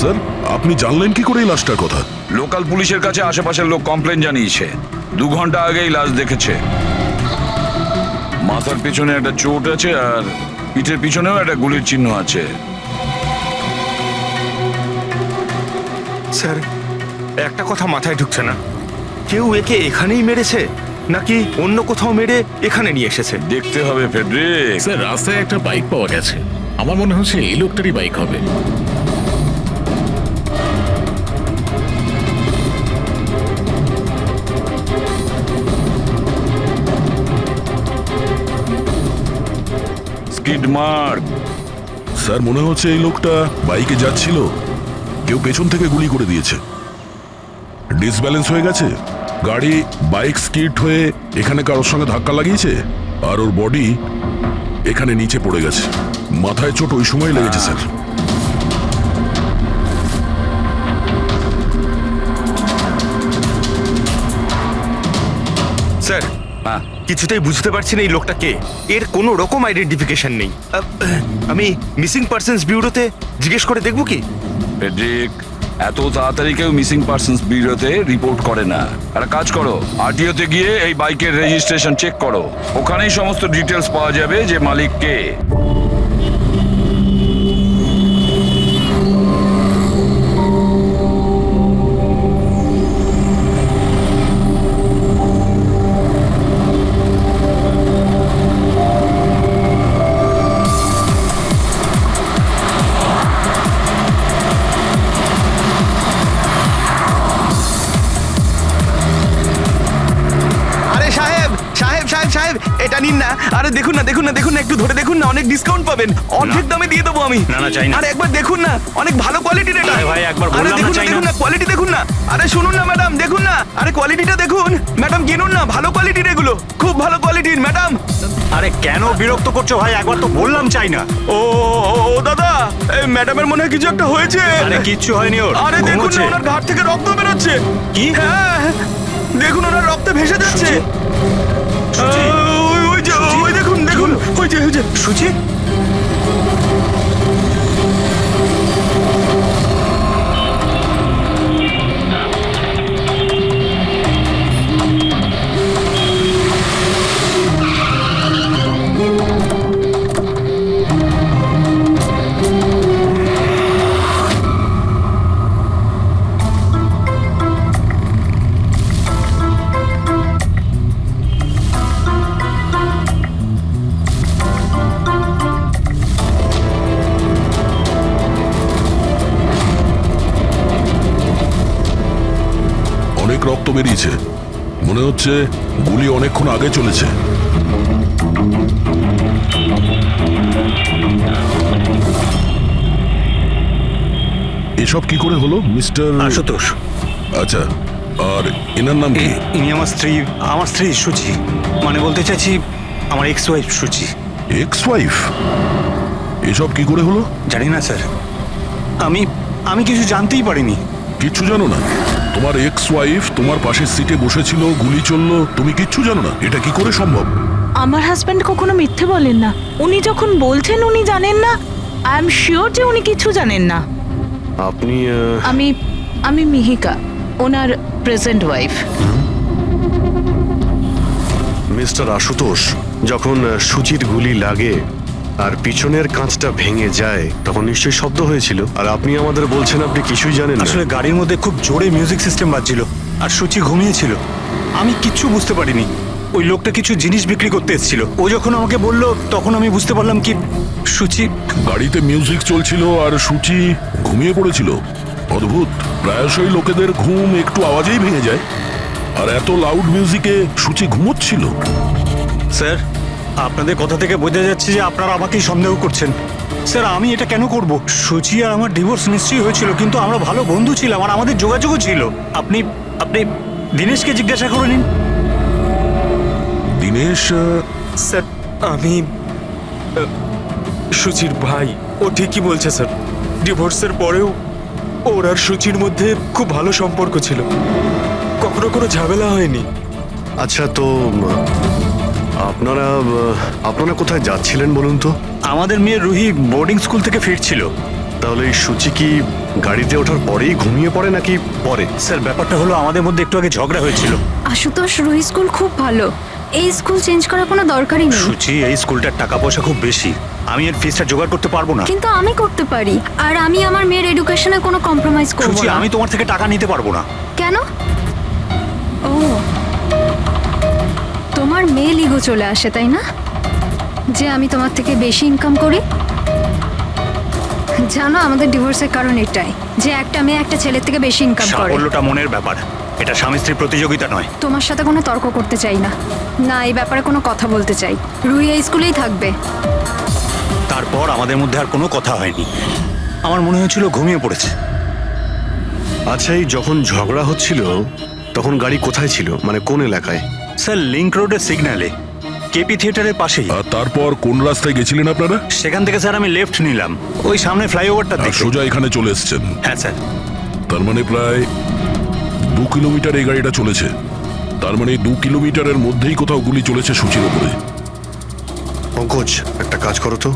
Sir, আপনি জানলেন কি করে এই লাশটার কথা? লোকাল পুলিশের কাছে আশেপাশের লোক কমপ্লেন জানিয়েছে। 2 ঘন্টা আগেই লাশ দেখেছে। মাথার পিছনে একটা চোট আছে আর পিঠের পিছনেও একটা গুলির চিহ্ন আছে। স্যার, একটা কথা মাথায় ঢুকছে না, কেউ একে এখানেই মেরেছে নাকি অন্য কোথাও মেরে এখানে নিয়ে এসেছে? দেখতে হবে ফেডরিক। স্যার, রাস্তায় একটা বাইক পাওয়া গেছে। আমার মনে হচ্ছে এই লোকটারই বাইক হবে। Skid mark. স্যার, মনে হচ্ছে এই লোকটা বাইকে যাচ্ছিল, কেউ পেছন থেকে গুলি করে দিয়েছে। ডিসব্যালেন্স হয়ে গেছে, গাড়ি বাইক স্কিড হয়ে এখানে কারোর সঙ্গে ধাক্কা লাগিয়েছে, আর ওর বডি এখানে নিচে পড়ে গেছে। মাথায় চোট ওই সময় লেগেছে স্যার। স্যার, কিছুতেই বুঝতে পারছি না এই লোকটা কে। এর কোনো রকম আইডেন্টিফিকেশন নেই। আমি মিসিং পার্সনস ব্যুরোতে জিজ্ঞেস করে দেখবো কি? ফেডরিক, এত তাড়াতাড়ি কেউ মিসিং পার্সনস ব্যুরোতে রিপোর্ট করে না। একটা কাজ করো, আরটিওতে গিয়ে এই বাইকের রেজিস্ট্রেশন চেক করো। ওখানেই সমস্ত ডিটেলস পাওয়া যাবে যে মালিক কে। এটা নিন না। আরে দেখুন না, দেখুন না, দেখুন না, একটু ধরে দেখুন না, অনেক ডিসকাউন্ট পাবেন। অর্ধেক দামে দিয়ে দেবো আমি। না না, চাই না। আরে একবার দেখুন না, অনেক ভালো কোয়ালিটির এটা। আরে ভাই, একবার আরে বললাম না, দেখুন চাই না। দেখুন না, কোয়ালিটি দেখুন না। আরে শুনুন না ম্যাডাম, দেখুন না, আরে কোয়ালিটিটা দেখুন। ম্যাডাম কিনুন না, ভালো কোয়ালিটির এগুলো, খুব ভালো কোয়ালিটির ম্যাডাম। আরে কেন বিরক্ত করছো ভাই? একবার তো বললাম চাই না। ও দাদা, এই ম্যাডামের মনে হয় কিছু একটা হয়েছে। আরে কিচ্ছু হয়নি ওর। আরে দেখুন না, ঘুমোচ্ছে। ওনার ঘাট থেকে রক্ত বেরোচ্ছে। কি? হ্যাঁ, দেখুন ওনার রক্তে ভেসে যাচ্ছে। সুচি? ওই যে, সুচি? ওই দেখুন, দেখুন, ওই যে সুচি? অনেক রক্ত বেরিয়েছে, মনে হচ্ছে গুলি অনেকক্ষণ আগে চলেছে। এসব কি করে হলো মিস্টার আশুতোষ। আচ্ছা, আর এনার নাম কি? ইনি আমার স্ত্রী সুচি। মানে বলতে চাইছি আমার ex wife Suchi. Ex wife? এসব কি করে হলো? জানি না স্যার, আমি কিছু জানতেই পারিনি। কিচ্ছু জানো না? তোমার এক্স ওয়াইফ তোমার পাশের সিটে বসেছিল, গুলি চললো, তুমি কিচ্ছু জানো না? এটা কি করে সম্ভব? আমার হাজবেন্ড কখনো মিথ্যে বলেন না। উনি যখন বলছেন উনি জানেন না, আই এম শিওর যে উনি কিছু জানেন না। আপনি আমি মিহিকা, ওনার প্রেজেন্ট ওয়াইফ। মিস্টার আশুতোষ, যখন সুচির গুলি লাগে আর পিছনের কাঁচটা ভেঙে যায় তখন নিশ্চয়ই শব্দ হয়েছিল, আর আপনি আমাদের বলছেন আপনি কিছুই জানেন না। আসলে গাড়ির মধ্যে খুব জোরে মিউজিক সিস্টেম বাজছিল আর সুচি ঘুমিয়েছিল। আমি কিচ্ছু বুঝতে পারিনি। ওই লোকটা কিছু জিনিস বিক্রি করতে এসেছিল। ও যখন আমাকে বললো তখন আমি বুঝতে পারলাম কি সুচি। গাড়িতে মিউজিক চলছিল আর সূচি ঘুমিয়ে পড়েছিল। অদ্ভুত, প্রায়শই লোকেদের ঘুম একটু আওয়াজেই ভেঙে যায়, আর এত লাউড মিউজিকে সূচি ঘুমোচ্ছিল। স্যার, আপনাদের কথা থেকে বোঝা যাচ্ছে যে আপনারা আমাকেই সন্দেহ করছেন। স্যার, আমি এটা কেন করব? সুচি আর আমার ডিভোর্স নিশ্চয়ই হয়েছিল, কিন্তু আমরা ভালো বন্ধু ছিলাম আর আমাদের যোগাযোগও ছিল। আপনি দীনেশকে জিজ্ঞাসা করে নিন। দীনেশ? স্যার, আমি সুচির ভাই। ও ঠিকই বলছে স্যার, ডিভোর্সের পরেও ওর আর সুচির মধ্যে খুব ভালো সম্পর্ক ছিল, কখনো কোনো ঝামেলা হয়নি। আচ্ছা, তো আপনারা কোথায় যাচ্ছিলেন বলুন তো? আমাদের মেয়ে রুহি বোর্ডিং স্কুল থেকে ফিরছিল। তাহলে এই সূচি কি গাড়িতে ওঠার পরেই ঘুমিয়ে পড়ে নাকি পরে? স্যার ব্যাপারটা হলো আমাদের মধ্যে একটু আগে ঝগড়া হয়েছিল। আশুতোষ, রুহি স্কুল খুব ভালো, এই স্কুল চেঞ্জ করার কোনো দরকারই নেই। সুচি, এই স্কুলটার টাকা পয়সা খুব বেশি, আমি এর ফিসটা জোগাড় করতে পারবো না। কিন্তু আমি করতে পারি, আর আমি আমার মেয়ের এডুকেশনে কোনো কম্প্রোমাইজ করব সুচি, না। আমি তোমার থেকে টাকা নিতে পারবো না। কেন? ও, তোমার মেয়ে লিগো চলে আসে, তাই না? যে আমি তোমার থেকে বেশি ইনকাম করি। জানো, আমাদের ডিভোর্সের কারণ এটাই, যে একটা মেয়ে একটা ছেলের থেকে বেশি ইনকাম করে। সাফল্যটা মনের ব্যাপার, এটা স্বামী স্ত্রীর প্রতিযোগিতা নয়। তোমার সাথে কোনো তর্ক করতে চাই না, না এই ব্যাপারে কোনো কথা বলতে চাই। রুহি এই স্কুলেই থাকবে। তারপর আমাদের মধ্যে আর কোনো কথা হয়নি। আমার মনে হয়েছিল ঘুমিয়ে পড়েছে। আচ্ছা, এই যখন ঝগড়া হচ্ছিল তখন গাড়ি কোথায় ছিল, মানে কোন এলাকায়? স্যার, লিংক রোডের সিগন্যালে, কেপি থিয়েটারের পাশেই। আর তারপর কোন রাস্তায় গেছিলেন আপনারা? সেখান থেকে স্যার আমি লেফট নিলাম, ওই সামনে ফ্লাইওভারটা আর দেখে। সোজা এখানে চলে এসেছেন। হ্যাঁ স্যার। তার মানে প্রায় 2 কিলোমিটার এই গাড়িটা চলেছে। তার মানে 2 কিলোমিটারের মধ্যেই কোথাও গুলি চলেছে সূচির ওপরে। পঙ্কজ, একটা কাজ করো তো,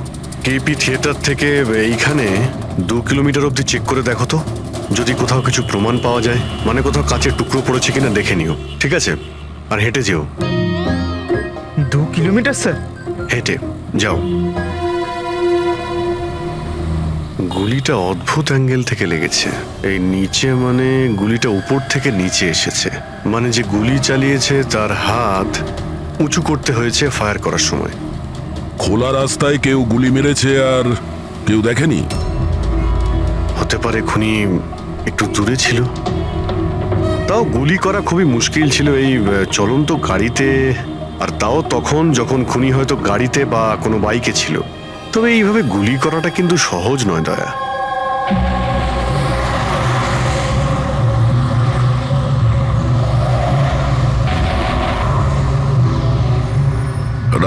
কেপি থিয়েটার থেকে এইখানে 2 কিলোমিটার অবধি চেক করে দেখো তো, যদি কোথাও কিছু প্রমাণ পাওয়া যায়, মানে কোথাও কাচের টুকরো পড়েছে কিনা দেখে নিও, ঠিক আছে? আর হেঁটে যেও। 2 কিলোমিটার স্যার? হেঁটে যাও। গুলিটা অদ্ভুত অ্যাঙ্গেল থেকে লেগেছে, এই নিচে, মানে গুলিটা উপর থেকে নিচে এসেছে, মানে যে গুলি চালিয়েছে তার হাত উঁচু করতে হয়েছে ফায়ার করার সময়। খোলা রাস্তায় কেউ গুলি মেরেছে আর কেউ দেখেনি? হতে পারে খুনি একটু দূরে ছিল, তাও গুলি করা খুবই মুশকিল ছিল এই চলন্ত গাড়িতে, আর তাও তখন যখন খুনি হয়তো গাড়িতে বা কোনো বাইকে ছিল। তবে এইভাবে গুলি করাটা কিন্তু সহজ নয় দয়া।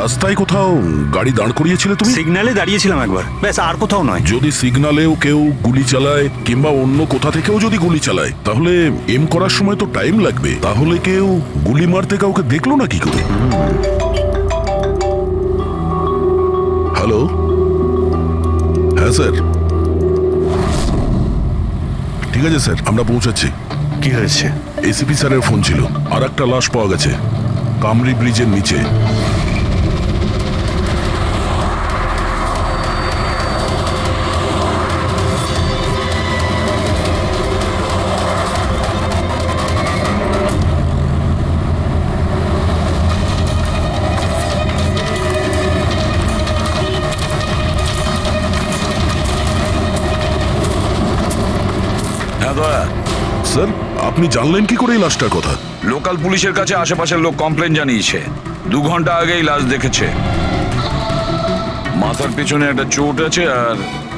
রাস্তায় কোথাও গাড়ি দাঁড় করিয়েছিলে তুমি? সিগন্যালে দাঁড়িয়েছিলাম একবার, ব্যাস, আর কোথাও নয়। যদি সিগনালেও কেউ গুলি চালায় কিংবা অন্য কোথা থেকেও যদি গুলি চালায়, তাহলে এম করার সময় তো টাইম লাগবে। তাহলে কেউ গুলি মারতে কাউকে দেখলো না কি করে? হ্যালো, হ্যাঁ স্যার, ঠিক আছে স্যার, আমরা পৌঁছাচ্ছি। কি হয়েছে? এসিপি স্যারের ফোন ছিল, আর একটা লাশ পাওয়া গেছে কামরি ব্রিজের নিচে। হ্যাঁ দয়া, স্যার, আপনি জানলেন কি করে এই লাশটার কথা? লোকাল পুলিশের কাছে আশেপাশের লোক কমপ্লেন জানিয়েছে, 2 ঘন্টা আগেই লাশ দেখেছে। মাথার পিছনে একটা চোট আছে আর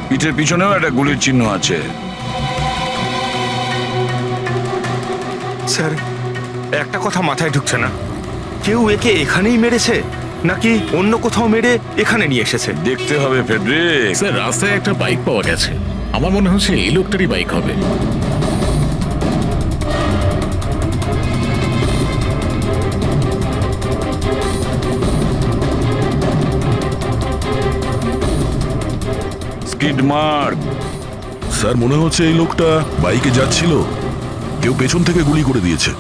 পিঠের পিছনেও একটা গুলির চিহ্ন আছে। স্যার, একটা কথা মাথায় ঢুকছে না, কেউ একে এখানেই মেরেছে নাকি অন্য কোথাও মেরে এখানে নিয়ে এসেছে? দেখতে হবে ফেডরিক। স্যার, রাস্তায় একটা বাইক পাওয়া গেছে, আমার মনে হচ্ছে এই লোকটারই বাইক হবে। Skid mark. স্যার, মনে হচ্ছে এই লোকটা বাইকে যাচ্ছিল, কেউ পেছন থেকে গুলি করে দিয়েছে।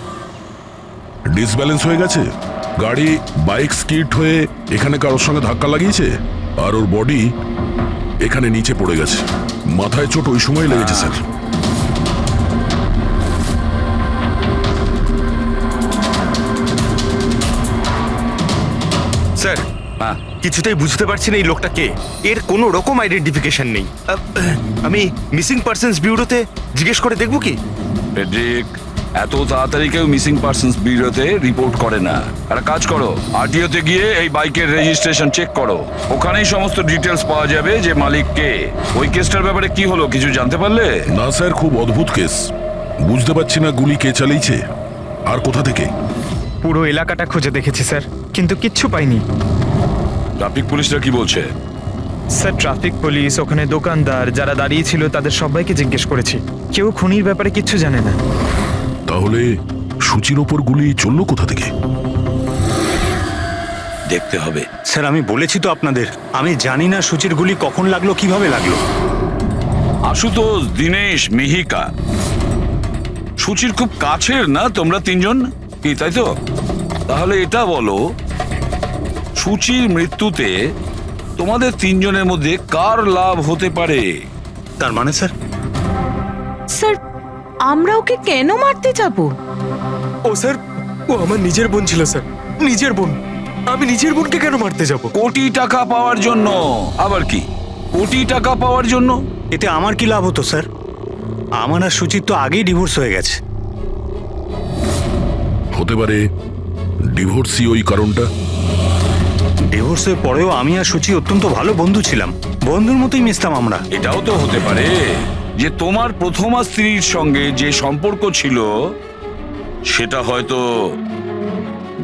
ডিসব্যালেন্স হয়ে গেছে, গাড়ি বাইক স্কিড হয়ে এখানে কারোর সঙ্গে ধাক্কা লাগিয়েছে, আর ওর বডি এখানে নিচে পড়ে গেছে। মাথায় চোট ওই সময় লেগেছে স্যার। স্যার, হ্যাঁ, কিছুতেই বুঝতে পারছি না এই লোকটা কে, এর কোনো রকম আইডেন্টিফিকেশন নেই। আমি মিসিং পার্সনস ব্যুরোতে জিজ্ঞেস করে দেখবো কি? ফেডরিক, এত তাড়াতাড়ি কেউ মিসিং পার্সনস ব্যুরোতে রিপোর্ট করে না। একটা কাজ করো, আরটিওতে গিয়ে এই বাইকের রেজিস্ট্রেশন চেক করো, ওখানেই সমস্ত ডিটেলস পাওয়া যাবে যে মালিক কে। ওই কেসটার ব্যাপারে কি হলো কিছু জানতে পারলে? না স্যার, খুব অদ্ভুত কেস, বুঝতে পারছি না গুলি কে চালিয়েছে আর কোথা থেকে। পুরো এলাকাটা খুঁজে দেখেছি স্যার, কিন্তু কিচ্ছু পাইনি। ট্রাফিক পুলিশরা কি বলছে? স্যার, ট্রাফিক পুলিশ, ওখানে দোকানদার যারা দাঁড়িয়ে ছিল তাদের সবাইকে জিজ্ঞেস করেছি, কেউ খুনির ব্যাপারে কিচ্ছু জানে না। তাহলে সূচির ওপর গুলি চললো কোথা থেকে? দেখতে হবে। স্যার, আমি বলেছি তো আপনাদের, আমি জানি না সুচির গুলি কখন লাগলো, কিভাবে লাগলো। আশুতোষ, দীনেশ, মিহিকা, সুচির খুব কাছের না তোমরা তিনজন, কি তাই তো? তাহলে এটা বলো, সুচির মৃত্যুতে তোমাদের তিনজনের মধ্যে কার লাভ হতে পারে? তার মানে স্যার, স্যার আমরা ওকে কেন মারতে যাব? ও স্যার, ও আমার নিজের বোন ছিল স্যার, নিজের বোন। আমি নিজের বোনকে কেন মারতে যাব? কোটি টাকা পাওয়ার জন্য। আবার কি কোটি টাকা পাওয়ার জন্য? এতে আমার কি লাভ হতো স্যার? আমার আর সুচির তো আগেই ডিভোর্স হয়ে গেছে। হতে পারে ডিভোর্সই ওই কারণটা। ডিভোর্সের পরেও আমি আর সুচি অত্যন্ত ভালো বন্ধু ছিলাম, বন্ধুর মতোই মিশতাম আমরা। এটাও তো হতে পারে যে তোমার প্রথমা স্ত্রীর সঙ্গে যে সম্পর্ক ছিল সেটা হয়তো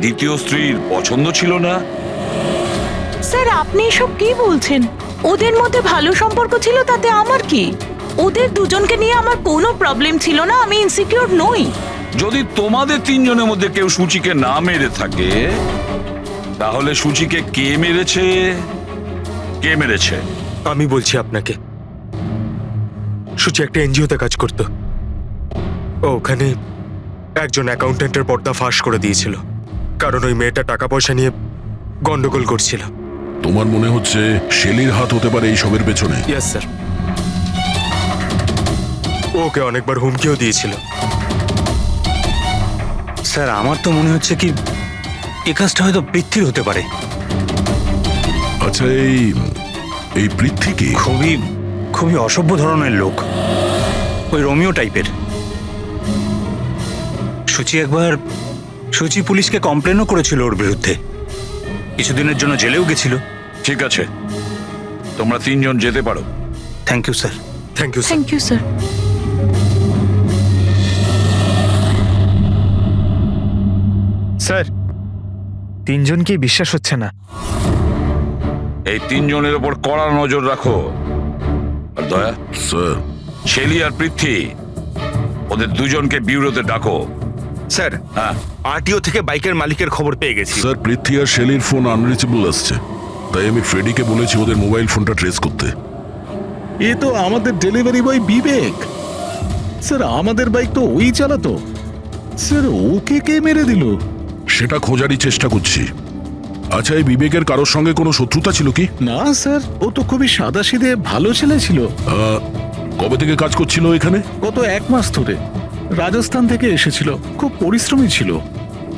দ্বিতীয় স্ত্রীর পছন্দ ছিল না। স্যার আপনি এসব কি বলছেন? ওদের মধ্যে ভালো সম্পর্ক ছিল, তাতে আমার কি? ওদের দুজনকে নিয়ে আমার কোনো প্রবলেম ছিল না, আমি ইনসিকিউর নই। যদি তোমাদের তিনজনের মধ্যে কেউ সূচিকে না মেরে থাকে, তাহলে সূচিকে কে মেরেছে? কে মেরেছে? আমি বলছি আপনাকে, সুচি একটা এনজিওতে কাজ করত। ও ওখানে একজন অ্যাকাউন্ট্যান্টের পর্দা ফাঁস করে দিয়েছিল, কারণ ওই মেয়েটা টাকা পয়সা নিয়ে গন্ডগোল করছিল। তোমার মনে হচ্ছে শেলির হাত হতে পারে এই সবের পেছনে? ইয়েস স্যার, ওকে অনেকবার হুমকিও দিয়েছিল। স্যার আমার তো মনে হচ্ছে কি এ কাজটা হয়তো পৃথ্বীর হতে পারে। আচ্ছা, এই পৃথ্বী কি? খুবই খুবই অসভ্য ধরনের লোক, ওই রোমিও টাইপের। সুচি পুলিশকে কমপ্লেনও করেছিল ওর বিরুদ্ধে, কিছুদিনের জন্য জেলেও গেছিল। ঠিক আছে, তোমরা তিনজন যেতে পারো। Thank you sir. Thank you sir. Thank you sir. Sir তিনজনকেই বিশ্বাস হচ্ছে না। এই তিনজনের ওপর কড়া নজর রাখো। আর দয়া, স্যার, শেলি আর পৃথ্বী, ওদের দুজনকে বিউরোতে ডাকো। স্যার, হ্যাঁ, আরটিও থেকে বাইকের মালিকের খবর পেয়ে গেছি। স্যার পৃথ্বী আর শেলির ফোন আনরিচেবল আসছে, তাই আমি ফ্রেডিকে বলেছি ওদের মোবাইল ফোনটা ট্রেস করতে। এ তো আমাদের ডেলিভারি বয় বিবেক। স্যার আমাদের বাইক তো ওই চালাতো। স্যার ওকে কে মেরে দিল? সেটা খোঁজারই চেষ্টা করছি। আচ্ছা, এই বিবেকের কারোর সঙ্গে কোনো শত্রুতা ছিল কি? না স্যার, ও তো খুবই সাদাসিধে ভালো ছেলে ছিল। কবে থেকে কাজ করছিল এখানে? গত 1 মাস ধরে রাজস্থান থেকে এসেছিল, খুব পরিশ্রমী ছিল।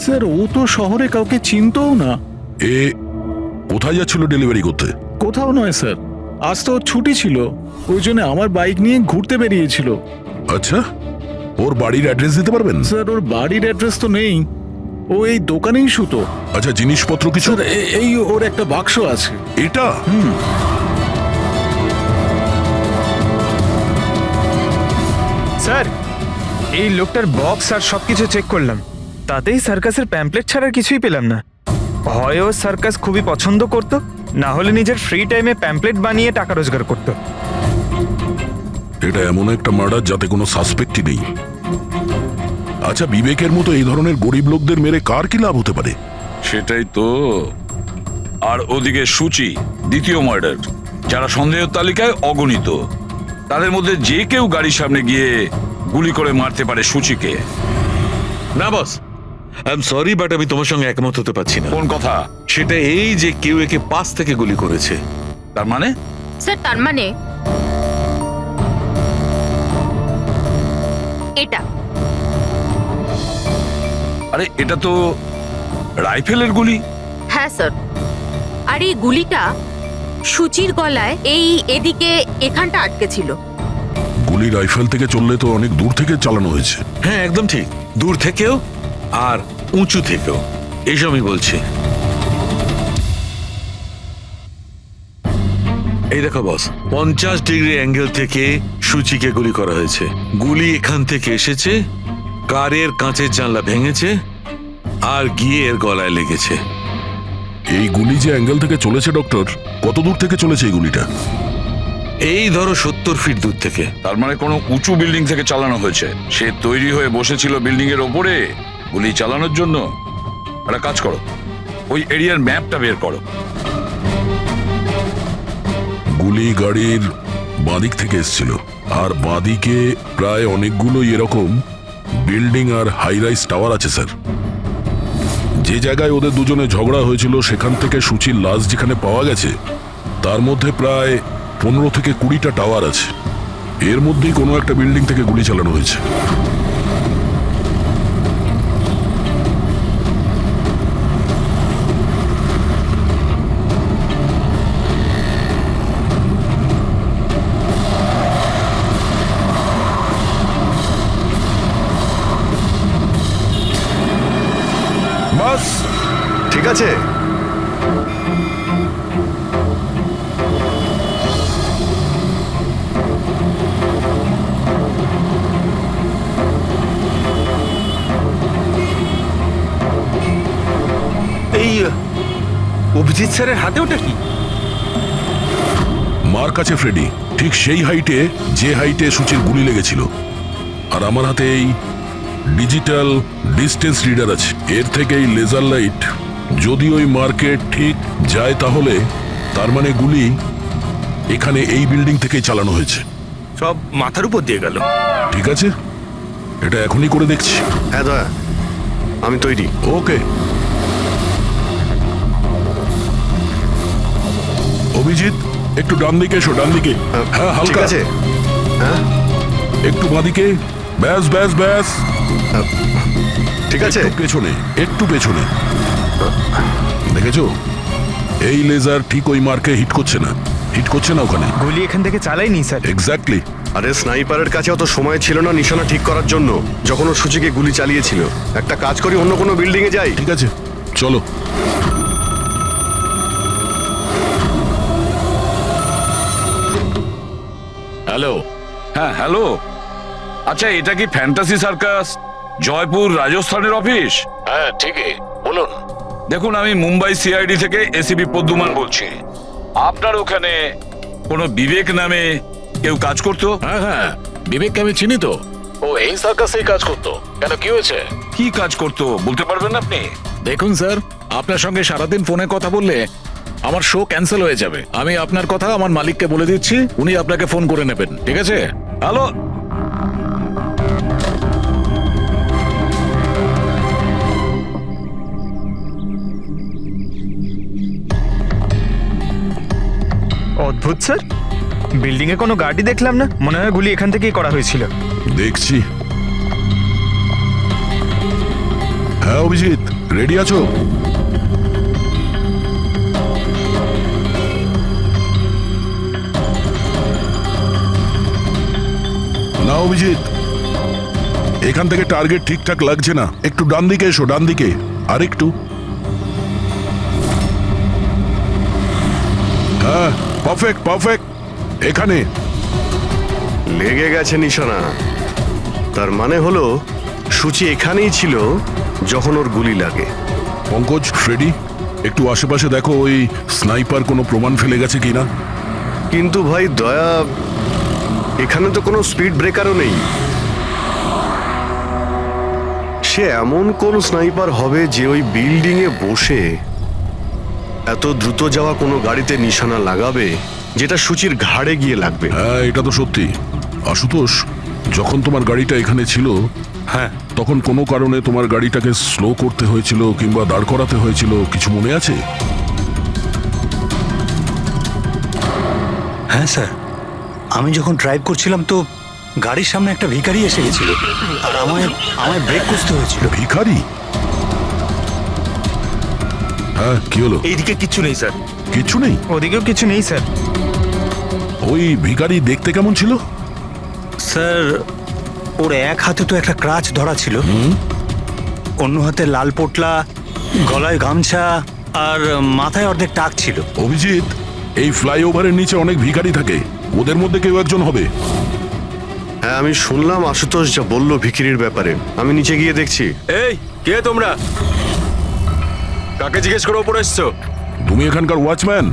স্যার ও তো শহরে কাউকে চিনতও না। এ কোথায় যাচ্ছিল ডেলিভারি করতে? কোথাও নয় স্যার, আজ তো ওর ছুটি ছিল, ওই জন্য আমার বাইক নিয়ে ঘুরতে বেরিয়েছিল। আচ্ছা, ওর বাড়ির অ্যাড্রেস দিতে পারবেন? স্যার ওর বাড়ির অ্যাড্রেস তো নেই, ও এই দোকানেই শুতো। আচ্ছা, জিনিসপত্র কিছু? স্যার এই ওর একটা বাক্স আছে। এটা? স্যার এই লোকটার বক্স আর সবকিছু চেক করলাম, তাতেই সার্কাসের প্যাম্পলেট ছাড়া কিছুই পেলাম না। হয় ও সার্কাস খুবই পছন্দ করত, না হলে নিজের ফ্রি টাইমে প্যাম্পলেট বানিয়ে টাকা রোজগার করত। এটা এমন একটা মার্ডার যাতে কোনো সাসপেক্টই নেই। আচ্ছা, বিবেকের মতো এই ধরনের গরিব লোকদের মেরে কার কি লাভ হতে পারে? সেটাই তো। আর ওদিকে সূচি, দ্বিতীয় মার্ডার, যারা সন্দেহের তালিকায় অগণিত, তাদের মধ্যে যে কেউ গাড়ির সামনে গিয়ে গুলি করে মারতে পারে সূচিকে। না বস, আই এম সরি বাট আমি তোমার সঙ্গে একমত হতে পারছি না। কোন কথা? সেটা এই যে কেউ একে পাশ থেকে গুলি করেছে। তার মানে? স্যার তার মানে এটা। আরে এটা তো রাইফেলের গুলি। হ্যাঁ স্যার, আর এই গুলিটা সুচির গলায় এই এদিকে এখানটা আটকে ছিল। গুলি রাইফেল থেকে চললে তো অনেক দূর থেকে চালানো হয়েছে। হ্যাঁ একদম ঠিক, দূর থেকেও আর উঁচু থেকেও, এইসব আমি বলছি। এই দেখো বস, 50 ডিগ্রি অ্যাঙ্গেল থেকে সূচিকে গুলি করা হয়েছে। গুলি এখান থেকে এসেছে, কারের কাঁচের জানলা ভেঙেছে আর গিয়ে এর গলায় লেগেছে। এই গুলি যে অ্যাঙ্গেল থেকে চলেছে ডক্টর, কত দূর থেকে চলেছে এই গুলিটা? এই ধরো 70 ফিট দূর থেকে। তার মানে কোনো উঁচু বিল্ডিং থেকে চালানো হয়েছে। সে তৈরি হয়ে বসেছিল বিল্ডিং এর ওপরে গুলি চালানোর জন্য। একটা কাজ করো, ওই এরিয়ার ম্যাপটা বের করো। গুলি গাড়ির বাঁদিক থেকে এসছিল, আর বাঁদিকে প্রায় অনেকগুলো এরকম বিল্ডিং আর হাই রাইজ টাওয়ার আছে স্যার। যে জায়গায় ওদের দুজনে ঝগড়া হয়েছিল সেখান থেকে সুচির লাশ যেখানে পাওয়া গেছে তার মধ্যে প্রায় 15 থেকে 20টা টাওয়ার আছে। এর মধ্যেই কোনো একটা বিল্ডিং থেকে গুলি চালানো হয়েছে। বাস ঠিক আছে। এই অভিজিৎ স্যারের হাতে ওটা কি? মার কাছে ফ্রেডি ঠিক সেই হাইটে যে হাইটে সুচির গুলি লেগেছিল। আর আমার হাতে এই ডিজিটাল ডিস্টেন্স রিডার আছে। এর থেকে এই লেজার লাইট যদি ওই মার্কেট ঠিক যায় তাহলে তার মানে গুলি এখানে এই বিল্ডিং থেকেই চালানো হয়েছে। সব মাথার উপর দিয়ে গেল। ঠিক আছে, এটা এখনই করে দেখছি। হ্যাঁ দয়া, আমি তৈরি। ওকে অভিজিৎ, একটু ডান দিকে এসো, ডান দিকে। হ্যাঁ ঠিক হালকা আছে। হ্যাঁ একটু বাঁদিকে। ব্যাস ব্যাস ব্যাস, ঠিক আছে। একটু পেছনে, একটু পেছনে। দেখেছো এই লেজার ঠিক ওই মার্কে হিট করছে না, হিট করছে না ওখানে। গুলি এখান থেকে চালাইনি স্যার। এক্স্যাক্টলি। আরে স্নাইপারের কাছে অত সময় ছিল না নিশানা ঠিক করার জন্য যখন ও সুচিকে গুলি চালিয়েছিল। একটা কাজ করি, অন্য কোনো বিল্ডিং এ যাই। ঠিক আছে চলো। হ্যালো। হ্যাঁ হ্যালো। আচ্ছা, এটা কি ফ্যান্টাসি সার্কাস জয়পুর রাজস্থানের অফিস? হ্যাঁ ঠিকই, বলুন। দেখুন, আমি মুম্বাই সিআইডি থেকে এসিপি পদ্মুমান বলছি। আপনার ওখানে কোনো বিবেক নামে কেউ কাজ করতো? হ্যাঁ হ্যাঁ, বিবেককে আমি চিনি তো। ও এই সার্কাসেই কাজ করতো। কেন, কি হয়েছে? কি কাজ করতো বলতে পারবেন আপনি? দেখুন স্যার, আপনার সঙ্গে সারাদিন ফোনে কথা বললে আমার শো ক্যান্সেল হয়ে যাবে। আমি আপনার কথা আমার মালিককে বলে দিচ্ছি, উনি আপনাকে ফোন করে নেবেন। ঠিক আছে? হ্যালো। অদ্ভুত স্যার, বিল্ডিং এ কোনো গাড়ি দেখলাম না, মনে হয় গুলি এখান থেকেই করা হয়েছিল। দেখছি। হ্যাঁ অভিজিৎ, রেডি আছো? না অভিজিৎ, এখান থেকে টার্গেট ঠিকঠাক লাগছে না। একটু ডান দিকে এসো, ডান দিকে। আর একটু। হ্যাঁ পারফেক্ট পারফেক্ট। এখানে লেগে গেছে নিশানা। তার মানে হলো সুচি এখানেই ছিল যখন ওর গুলি লাগে। পঙ্কজ, ফ্রেডি, একটু আশেপাশে দেখো ওই স্নাইপার কোনো প্রমাণ ফেলে গেছে কিনা। কিন্তু ভাই দয়া, এখানে তো কোনো স্পিড ব্রেকারও নেই। সে এমন কোন স্নাইপার হবে যে ওই বিল্ডিং এ বসে এত দ্রুত যাওয়া কোনো গাড়িতে নিশানা লাগাবে যেটা সুচির ঘাড়ে গিয়ে লাগবে। হ্যাঁ এটা তো সত্যি। আশুতোষ, যখন তোমার গাড়িটা এখানে ছিল, হ্যাঁ তখন কোনো কারণে তোমার গাড়িটাকে স্লো করতে হয়েছিল কিংবা দাঁড় করাতে হয়েছিল, কিছু মনে আছে? হ্যাঁ স্যার, আমি যখন ড্রাইভ করছিলাম তো গাড়ির সামনে একটা ভিখারি এসে গেছিল আর আমায় ব্রেক করতে হয়েছিল। ভিখারি? হ্যাঁ কি হলো? এইদিকে কিচ্ছু নেই স্যার। কিচ্ছু নেই? ওদিকেও কিছু নেই স্যার। ওই ভিখারি দেখতে কেমন ছিল? স্যার, ওর এক হাতে তো একটা ক্রাচ ধরা ছিল, অন্য হাতে লাল পোটলা, গলায় গামছা আর মাথায় অর্ধেক টাক ছিল। অভিজিৎ, এই ফ্লাইওভারের নিচে অনেক ভিখারি থাকে, ওদের মধ্যে কেউ একজন হবে। হ্যাঁ আমি শুনলাম আশুতোষ যা বললো ভিখিরির ব্যাপারে। আমি নিচে গিয়ে দেখছি। এই কে তোমরা? কাকে জিজ্ঞেস করে ওপরে এসছো? তুমি এখানকার ওয়াচম্যান?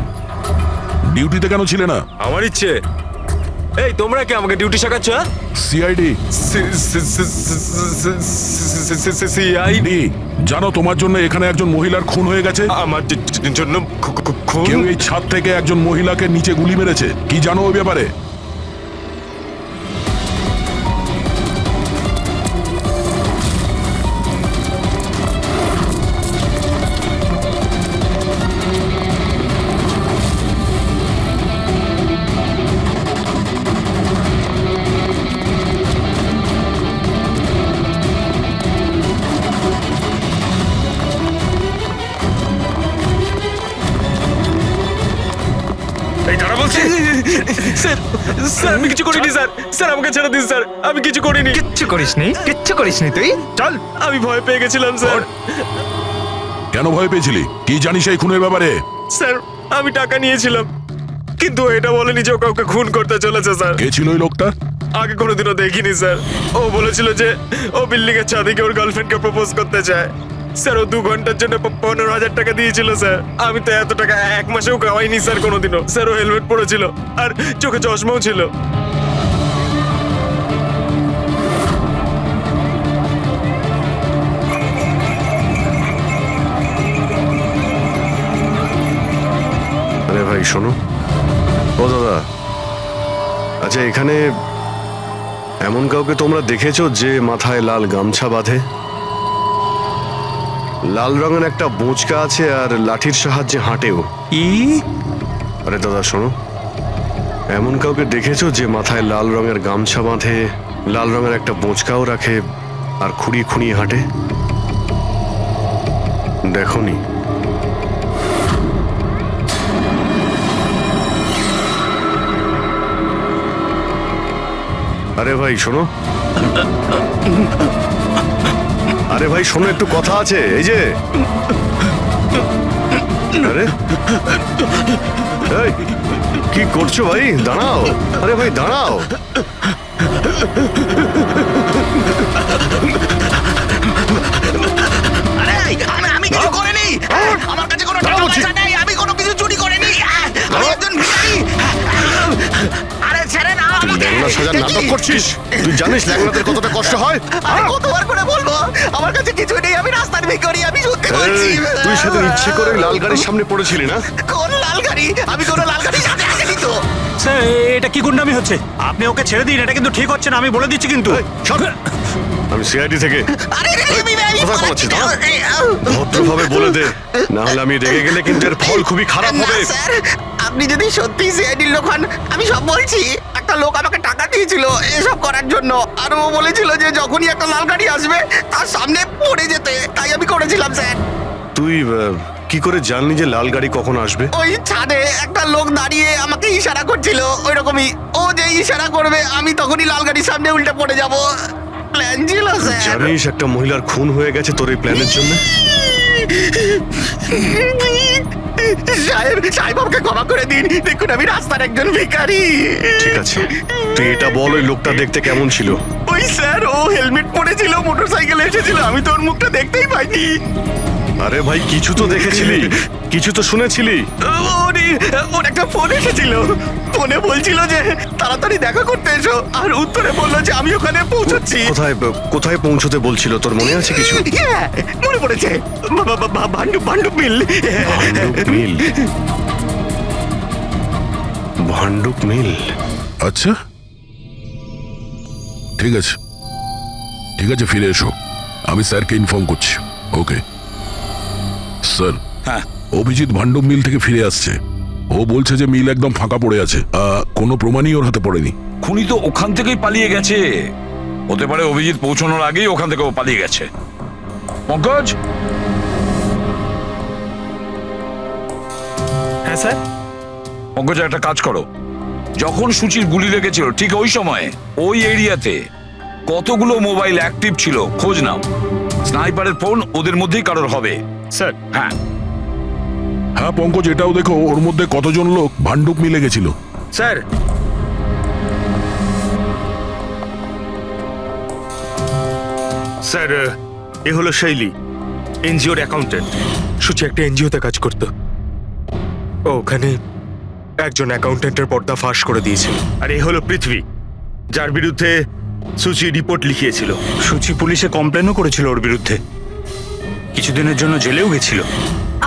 ডিউটিতে কেন ছিলে না? আমার ইচ্ছে। এই তোমরা কে আমাকে ডিউটি শেখাচ্ছ? সিআইডি। সিআইডি? জানো তোমার জন্য এখানে একজন মহিলার খুন হয়ে গেছে? আমার জন্য খুন? কেউ এই ছাদ থেকে একজন মহিলাকে নিচে গুলি মেরেছে। কি জানো ওই ব্যাপারে? বলছি স্যার স্যার আমি কিছু করিনি স্যার স্যার আমাকে ছেড়ে দিন স্যার আমি কিছু করিনি কিচ্ছু করিসনি তুই চল। আমি ভয় পেয়ে গেছিলাম স্যার কেন ভয় পেয়েছিলি? কি জানিস এই খুনের ব্যাপারে? স্যার আমি টাকা নিয়েছিলাম কিন্তু ও এটা বলেনি যে ও কাউকে খুন করতে চলেছে স্যার। কে ছিল ওই লোকটা? আগে কোনোদিনও দেখিনি স্যার। ও বলেছিল যে ও বিল্ডিং এর ছাদে গিয়ে ওর গার্লফ্রেন্ডকে প্রপোজ করতে চায় স্যার। ও 2 ঘন্টার জন্য 15,000 টাকা দিয়েছিল স্যার। আমি তো এত টাকা 1 মাসেও কামাইনি স্যার কোনোদিনও। স্যার ও হেলমেট পরেছিল আর চোখে চশমাও ছিল। আরে ভাই শোনো, ও দাদা, আচ্ছা এখানে এমন কাউকে তোমরা দেখেছো যে মাথায় লাল গামছা বাঁধে, লাল রঙের একটা বোঁচকা আছে আর লাঠির সাহায্যে হাঁটেও? আরে দাদা শোনো, এমন কাউকে দেখেছো যে মাথায় লাল রঙের গামছা বাঁধে, লাল রঙের একটা বোঁচকাও রাখে আর খুঁড়িয়ে খুঁড়িয়ে হাঁটে? দেখোনি? আরে ভাই শোনো, আরে ভাই শোনো, একটু কথা আছে। এই যে আরে এই, কি করছো ভাই? দাঁড়াও, আরে ভাই দাঁড়াও। আমি কিছু করিনি, আমার কাছে কোনো টাকা পয়সা নেই, আমি কোনো কিছু চুরি করিনি, আমি একজন ভিখারি। আরে ছেড়ে না আমাকে। ল্যাংড়া সাজার নাটক করছিস? তুই জানিস ল্যাংড়াদের কতটা কষ্ট হয়? আরে কতবার করে বলবো আমার কাছে কিছু নেই, আমি রাস্তার ভিখারি, আমি সত্যি বলছি। এই, তুই সেদিন ইচ্ছে করে লাল গাড়ির সামনে পড়েছিলি না? কোন লাল গাড়ি? আমি কোনো লাল গাড়ির সাথে আসেনি তো। স্যার এটা কি গুন্ডামি হচ্ছে? আপনি ওকে ছেড়ে দিন, এটা কিন্তু ঠিক হচ্ছে না, আমি বলে দিচ্ছি কিন্তু। এই, সর। আমি সিআইডি থেকে। আরে কোথায় পালাচ্ছিস? দাঁড়া। ভদ্রভাবে বলে দে, না হলে আমি রেগে গেলে কিন্তু এর ফল খুবই খারাপ হবে। স্যার আপনি যদি সত্যি সিআইডির লোক হন, আমি সব বলছি। একটা লোক আমাকে টাকা দিয়েছিল এসব করার জন্য, আর ও বলেছিল যে যখনই একটা লাল গাড়ি আসবে তার সামনে পড়ে যেতে, তাই আমি করেছিলাম স্যার। তুই কি করে জানলি যে লাল গাড়ি কখন আসবে? ওই ছাদে একটা লোক দাঁড়িয়ে আমাকে ইশারা করছিল, ওই রকমই। ও যে ইশারা করবে আমি তখনই লাল গাড়ির সামনে উল্টে পড়ে যাব। প্ল্যান ছিল স্যার। জানিস একটা মহিলার খুন হয়ে গেছে তোর এই প্ল্যানের জন্য? সাহেব আমাকে ক্ষমা করে দিন, দেখুন আমি রাস্তার একজন ভিখারি। ঠিক আছে, তুই এটা বল ওই লোকটা দেখতে কেমন ছিল? ওই স্যার ও হেলমেট পরেছিল, মোটরসাইকেলে এসেছিল, আমি তো ওর মুখটা দেখতেই পাইনি। আরে ভাই কিছু তো দেখেছিলি, কিছু তো শুনেছিলি? ওর একটা ফোন এসেছিল, ফোনে বলছিল যে তাড়াতাড়ি দেখা করতে এসো, আর উত্তরে বললো যে আমি ওখানে পৌঁছচ্ছি। কোথায় কোথায় পৌঁছতে বলছিল, তোর মনে আছে কিছু? হ্যাঁ, মনে পড়েছে, ভান্ডুপ মিল। ভান্ডুপ মিল? ভান্ডুপ মিল? আচ্ছা ঠিক আছে, ঠিক আছে, ফিরে এসো, আমি স্যারকে ইনফর্ম করছি। Okay sir. হ্যাঁ অভিজিৎ ভান্ডুপ মিল থেকে ফিরে আসছে। ও বলছে যে মিল একদম ফাঁকা পড়ে আছে, কোনো প্রমাণই ওর হাতে পড়েনি। খুনি তো ওখান থেকেই পালিয়ে গেছে। হতে পারে অভিজিৎ পৌঁছানোর আগেই ওখান থেকে ও পালিয়ে গেছে। পঙ্কজ, হ্যাঁ স্যার। পঙ্কজ একটা কাজ করো, যখন সুচির গুলি লেগেছিল ঠিক ওই সময়ে ওই এরিয়াতে কতগুলো মোবাইল অ্যাক্টিভ ছিল খোঁজ নাও। স্নাইপারের ফোন ওদের মধ্যেই কারোর হবে। স্যার হ্যাঁ হ্যাঁ পঙ্কজ, এটাও দেখো ওর মধ্যে কতজন লোক ভান্ডুপ মিলে গেছিল। স্যার স্যার এ হলো শৈলী, এনজিওর অ্যাকাউন্টেন্ট। সুচি একটা এনজিওতে কাজ করতো। ও ওখানে একজন অ্যাকাউন্টেন্টের পর্দা ফাঁস করে দিয়েছিল। আর এ হলো পৃথ্বী, যার বিরুদ্ধে সুচি রিপোর্ট লিখিয়েছিল। সুচি পুলিশে কমপ্লেনও করেছিল ওর বিরুদ্ধে, কিছুদিনের জন্য জেলেও গেছিল।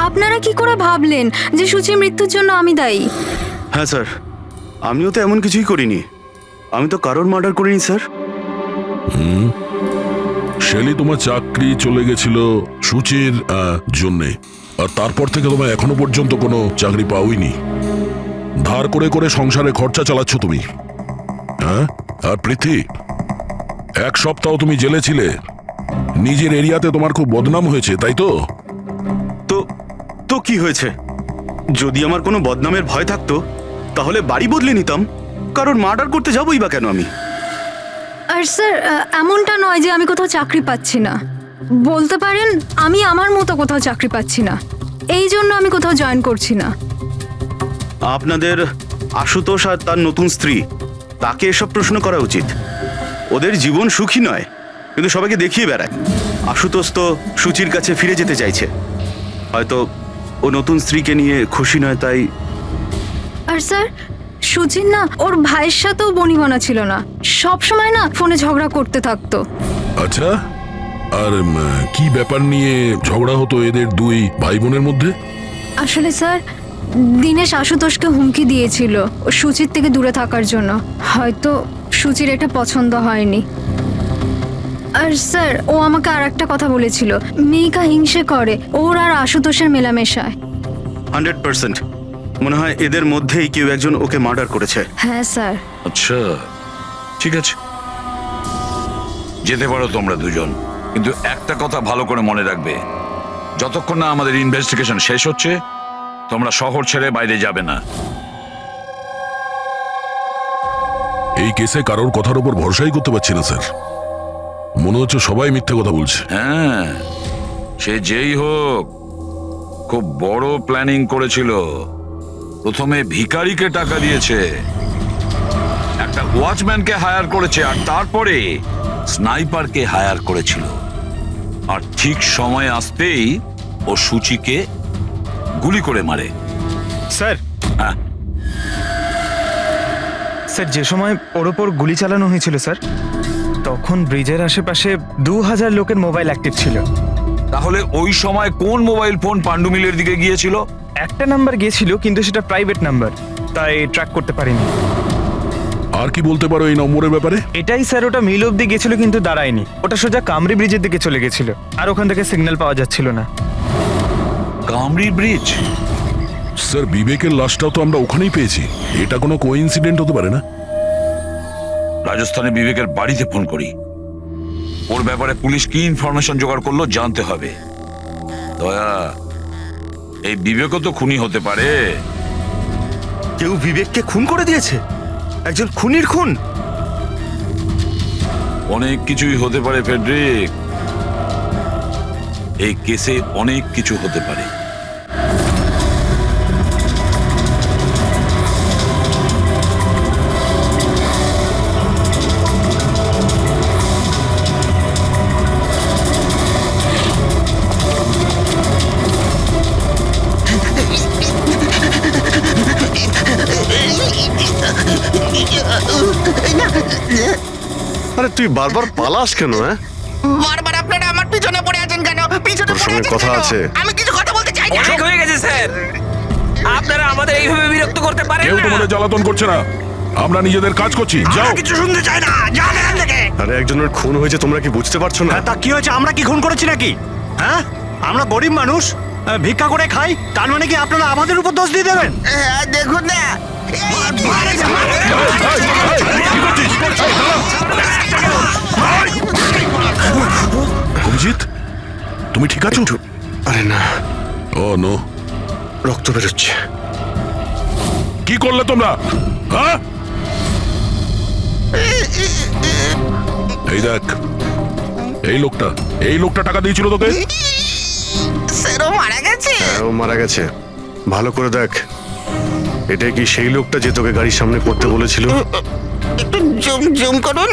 আপনারা কি করে ভাবলেন যে সুচির মৃত্যুর জন্য আমি দায়ী? হ্যাঁ স্যার, আমিও তো এমন কিছুই করিনি, আমি তো কারোর মার্ডার করিনি স্যার। শেলি, তোমার চাকরি চলে গেছিল সুচির জন্যে, আর তারপর থেকে তোমার এখনো পর্যন্ত কোনো চাকরি পাওইনি। ধার করে করে সংসারে খরচা চালাচ্ছ তুমি। হ্যাঁ, আর পৃথ্বী, 1 সপ্তাহ তুমি জেলে ছিলে, নিজের এরিয়াতে তোমার খুব বদনাম হয়েছে, তাই তো? তো কি হয়েছে? যদি আমার কোনো বদনামের ভয় থাকতো তাহলে বাড়ি বদলে নিতাম, কারণ মার্ডার করতে যাবোই বা কেন আমি? আর স্যার এমনটা নয় যে আমি কোথাও চাকরি পাচ্ছি না, বলতে পারেন আমি আমার মতো কোথাও চাকরি পাচ্ছি না, এই জন্য আমি কোথাও জয়েন করছি না। আপনাদের আশুতোষ আর তার নতুন স্ত্রী, তাকে এসব প্রশ্ন করা উচিত। ওদের জীবন সুখী নয়, কিন্তু সবাইকে দেখিয়ে বেড়ায়। আশুতোষ তো সুচির কাছে ফিরে যেতে চাইছে, হয়তো ও নতুন স্ত্রীকে নিয়ে খুশি নয়, তাই। আর স্যার সুচির না ওর ভাইয়ের সাথেও বনিবনা ছিল না, সব সময় না ফোনে ঝগড়া করতে থাকতো। আচ্ছা, আর কি ব্যাপার নিয়ে ঝগড়া হতো এদের দুই ভাই বোনের মধ্যে? আসলে স্যার দিনেশ আশুতোষকে হুমকি দিয়েছিল ও সুচির থেকে দূরে থাকার জন্য, হয়তো সুচির এটা পছন্দ হয়নি। আর স্যার ও আমাকে আর একটা কথা বলেছিল, মেয়েকা হিংসে করে ওর আর আশুতোষের মেলামেশায়। 100% মনে হয় এদের মধ্যেই কেউ একজন ওকে মার্ডার করেছে। হ্যাঁ স্যার। আচ্ছা, ঠিক আছে, যেতে পারো তোমরা দুজন, কিন্তু একটা কথা ভালো করে মনে রাখবে, যতক্ষণ না আমাদের ইনভেস্টিগেশন শেষ হচ্ছে তোমরা শহর ছেড়ে বাইরে যাবে না। এই কেসে কারোর কথার উপর ভরসাই করতে পারছি না স্যার, মনে হচ্ছে সবাই মিথ্যে কথা বলছে। হ্যাঁ, সে যেই হোক খুব বড় প্ল্যানিং করেছিল। প্রথমে ভিখারিকে টাকা দিয়েছে, একটা ওয়াচম্যানকে হায়ার করেছে, আর তারপরে স্নাইপারকে হায়ার করেছিল। আর ঠিক সময় আসতেই ও সুচিকে গুলি করে মারে। স্যার, হ্যাঁ, স্যার যে সময় ওর ওপর গুলি চালানো হয়েছিল স্যার, তখন ব্রিজের আশেপাশে 2000 লোকের মোবাইল অ্যাক্টিভ ছিল। তাহলে ওই সময় কোন মোবাইল ফোন পাণ্ডু মিলের দিকে গিয়েছিল? একটা নাম্বার গিয়েছিল, কিন্তু সেটা প্রাইভেট নাম্বার, তাই ট্র্যাক করতে পারিনি। আর কি বলতে পারো এই নম্বরের ব্যাপারে? এটাই স্যার, ওটা মিল অব্দি গেছিল কিন্তু দাঁড়ায়নি, ওটা সোজা কামরি ব্রিজের দিকে চলে গেছিল, আর ওখান থেকে সিগন্যাল পাওয়া যাচ্ছিল না। কামরি ব্রিজ? স্যার বিবেকের লাশটাও তো আমরা ওখানেই পেয়েছি, এটা কোনো কোইন্সিডেন্ট হতে পারে না? রাজস্থানে বিবেকের বাড়িতে ফোন করি, ওর ব্যাপারে পুলিশ কি ইনফরমেশন জোগাড় করলো জানতে হবে। দয়া, এই বিবেকও তো খুনি হতে পারে। কেউ বিবেককে খুন করে দিয়েছে? একজন খুনির খুন? অনেক কিছুই হতে পারে ফেডরিক, এই কেসে অনেক কিছু হতে পারে। আরে তুই বারবার পালাস কেন? হ্যাঁ, বারবার আপনারা আমার পিছনে পড়ে আছেন কেন? পিছনে তোর পড়ে সঙ্গে আছেন কথা কেন? আছে। আমি কিছু কথা বলতে চাই না। অনেক হয়ে গেছে স্যার, আপনারা আমাদের এইভাবে বিরক্ত করতে পারেন কেউ না। তোমাদের জ্বালাতন করছে না, আমরা নিজেদের কাজ করছি, যাও। কিছু শুনতে চাই না, যান এখান থেকে। আরে একজনের খুন হয়েছে, তোমরা কি বুঝতে পারছো না? তা কি হয়েছে? আমরা কি খুন করেছি নাকি? হ্যাঁ, আমরা গরিব মানুষ, ভিক্ষা করে খাই, তার মানে কি আপনারা আমাদের উপর দোষ দিয়ে দেবেন? হ্যাঁ, দেখুন না। অভিজিৎ, তুমি ঠিক আছো? আরে না, ও নো, রক্ত বেরোচ্ছে। কি করলে তোমরা? হ্যাঁ, এই দেখ, এই লোকটা টাকা দিয়েছিল তোকে। সেরো মারা গেছে। হ্যাঁ, ও মারা গেছে। ভালো করে দেখ, এটা কি সেই লোকটা যে তোকে গাড়ির সামনে পড়তে বলেছিল? একটু জুম জুম করুন।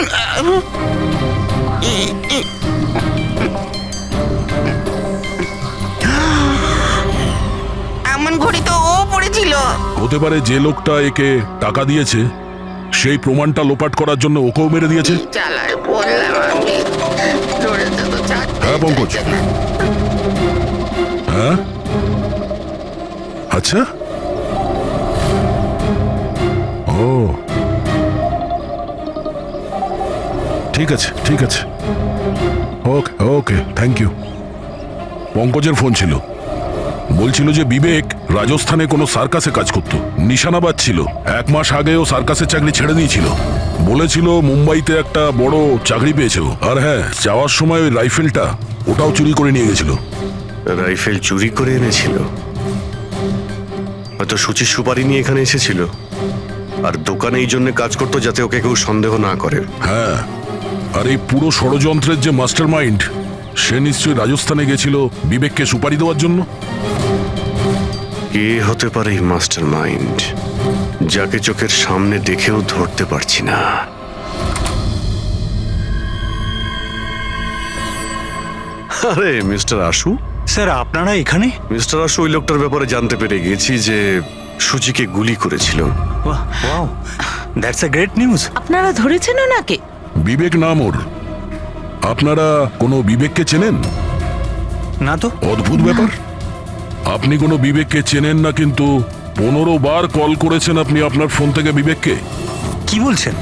এমন ঘড়ি তো ও পড়েছিল। হতে পারে যে লোকটা একে টাকা দিয়েছে সেই প্রমাণটা লোপাট করার জন্য ওকেও মেরে দিয়েছে। চালায় বললাম আমি, ধরেছে তো ছাড়তে হ্যাঁ পঙ্কজ, চাইছে না। হ্যাঁ আচ্ছা, ও ঠিক আছে ঠিক আছে, ওকে ওকে, থ্যাংক ইউ। পঙ্কজের ফোন ছিল, বলছিল যে বিবেক রাজস্থানে কোনো সার্কাসে কাজ করত, নিশানাবাদ ছিল। 1 মাস আগে ও সার্কাসের চাকরি ছেড়ে দিয়েছিল, বলেছিল মুম্বাইতে একটা বড় চাকরি পেয়েছে ও। আর হ্যাঁ, যাওয়ার সময় ওই রাইফেলটা ওটাও চুরি করে নিয়ে গেছিল। রাইফেল চুরি করে এনেছিল? হয়তো সুচির সুপারি নিয়ে এখানে এসেছিল আর দোকানে এই জন্য কাজ করতো যাতে ওকে কেউ সন্দেহ না করে। হ্যাঁ, আর এই পুরো ষড়যন্ত্রের যে মাস্টার মাইন্ড, সে নিশ্চয়ই রাজস্থানে গেছিল বিবেককে সুপারি দেওয়ার জন্য। কে হতে পারে এই মাস্টার মাইন্ড, যাকে চোখের সামনে দেখেও ধরতে পারছি না? আরে মিস্টার আশু। স্যার আপনারা এখানে? মিস্টার আশু, ওই লোকটার ব্যাপারে জানতে পেরে গেছি যে সুচিকে গুলি করেছিল। Wow, that's a great news. আপনারা ধরেছেন ওনাকে? বিবেক নাম ওর। আপনারা কোনো বিবেককে চেনেন? না তো। অদ্ভুত ব্যাপার, আপনি কোনো বিবেককে চেনেন না, কিন্তু 15 বার কল করেছেন আপনি আপনার ফোন থেকে বিবেককে। কি বলছেন?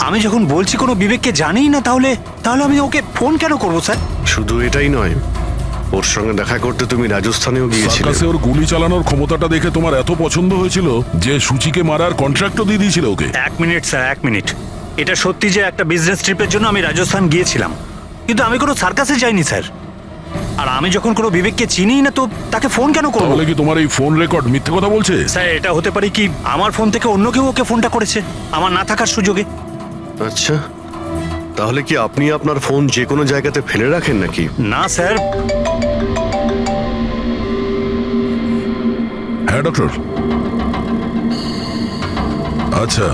আমি যখন বলছি কোনো বিবেককে জানিই না, তাহলে আমি ওকে ফোন কেন করবো স্যার? শুধু এটাই নয়, ওর সঙ্গে দেখা করতে তুমি রাজস্থানেও গিয়েছিলে। সার্কাসে ওর গুলি চালানোর ক্ষমতাটা দেখে তোমার এত পছন্দ হয়েছিল যে সুচিকে মারার কন্ট্রাক্টও দিয়ে দিয়েছিল ওকে। 1 মিনিট স্যার, 1 মিনিট। এটা সত্যি যে একটা বিজনেস ট্রিপের জন্য আমি রাজস্থান গিয়েছিলাম, কিন্তু আমি কোনো সার্কাসে যাইনি স্যার। আর আমি যখন কোনো বিবেককে চিনি না, তো তাকে ফোন কেন করবো? তাহলে কি তোমার এই ফোন রেকর্ড মিথ্যে কথা বলছে? স্যার, এটা হতে পারে কি আমার ফোন থেকে অন্য কেউ ওকে ফোনটা করেছে আমার না থাকার সুযোগে। আচ্ছা, তাহলে কি আপনি আপনার ফোন যে কোনো জায়গাতে ফেলে রাখেন নাকি? না স্যার। হ্যাঁ ডক্টর। আচ্ছা